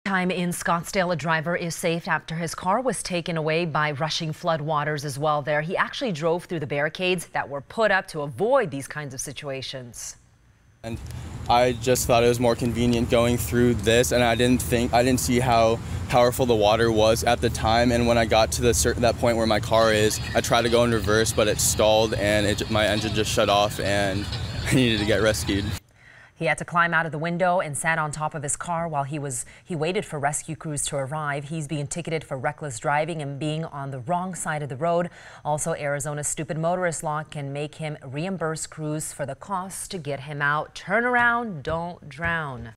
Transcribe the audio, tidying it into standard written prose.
Time in Scottsdale, a driver is safe after his car was taken away by rushing flood waters as well there. He actually drove through the barricades that were put up to avoid these kinds of situations. And I just thought it was more convenient going through this, and I didn't see how powerful the water was at the time. And when I got to that point where my car is, I tried to go in reverse, but it stalled and my engine just shut off and I needed to get rescued. He had to climb out of the window and sat on top of his car while he waited for rescue crews to arrive. He's being ticketed for reckless driving and being on the wrong side of the road. Also, Arizona's stupid motorist law can make him reimburse crews for the cost to get him out. Turn around, don't drown.